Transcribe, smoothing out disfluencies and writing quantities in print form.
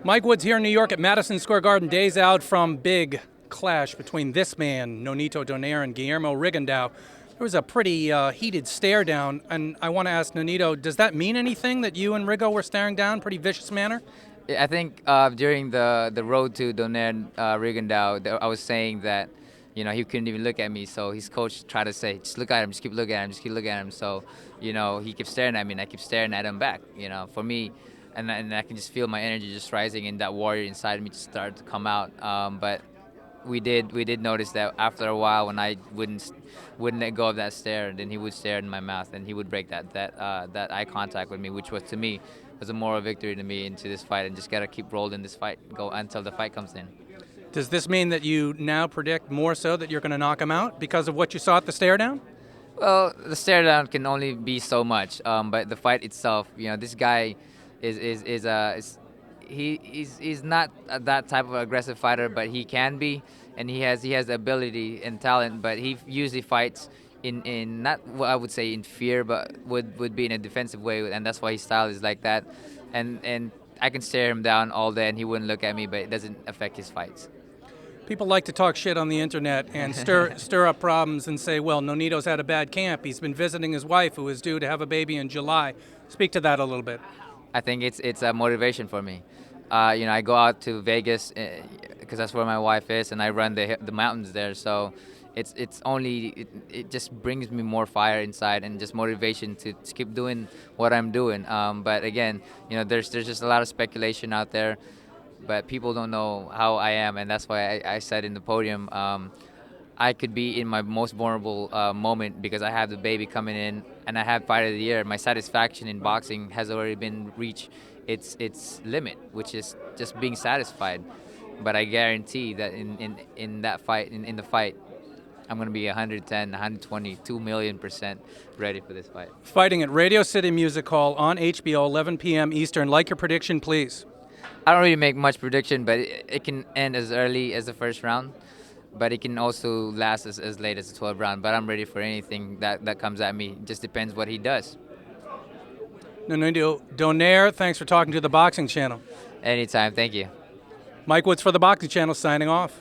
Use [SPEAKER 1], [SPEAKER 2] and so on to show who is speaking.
[SPEAKER 1] Mike Woods here in New York at Madison Square Garden, days out from big clash between this man, Nonito, Donaire, and Donaire-Rigondeaux. There was a pretty heated stare down, and I want to ask Nonito, does that mean anything that you and Rigo were staring down? Pretty vicious manner?
[SPEAKER 2] I think during the road to Donaire-Rigondeaux, I was saying that, he couldn't even look at me. So his coach tried to say, just look at him, just keep looking at him, just keep looking at him. So, he kept staring at me, and I kept staring at him back. For me, and I can just feel my energy just rising, and that warrior inside of me just started to come out. But we did notice that after a while, when I wouldn't let go of that stare, then he would stare in my mouth, and he would break that eye contact with me, which was, to me, was a moral victory to me into this fight, and just gotta keep rolling this fight, go until the fight comes in.
[SPEAKER 1] Does this mean that you now predict more so that you're going to knock him out because of what you saw at the stare down?
[SPEAKER 2] Well, the stare down can only be so much, but the fight itself, this guy he's not that type of aggressive fighter, but he can be, and he has the ability and talent, but he usually fights in not what I would say in fear, but would be in a defensive way, and that's why his style is like that. And I can stare him down all day and he wouldn't look at me, but it doesn't affect his fights.
[SPEAKER 1] People like to talk shit on the internet and stir up problems and say, well, Nonito's had a bad camp. He's been visiting his wife, who is due to have a baby in July. Speak to that a little bit.
[SPEAKER 2] I think it's a motivation for me. I go out to Vegas because that's where my wife is, and I run the mountains there. So it just brings me more fire inside and just motivation to keep doing what I'm doing. But again, there's just a lot of speculation out there, but people don't know how I am, and that's why I said in the podium, I could be in my most vulnerable moment because I have the baby coming in, and I have fight of the year. My satisfaction in boxing has already been reached its limit, which is just being satisfied. But I guarantee that in that fight, in the fight, I'm going to be 110, 120, 2,000,000% ready for this fight.
[SPEAKER 1] Fighting at Radio City Music Hall on HBO, 11 p.m. Eastern. Like your prediction, please.
[SPEAKER 2] I don't really make much prediction, but it can end as early as the first round, but it can also last as late as the 12th round. But I'm ready for anything that comes at me. It just depends what he does.
[SPEAKER 1] Nonito, Donaire, thanks for talking to the Boxing Channel.
[SPEAKER 2] Anytime. Thank you.
[SPEAKER 1] Mike Woods for the Boxing Channel signing off.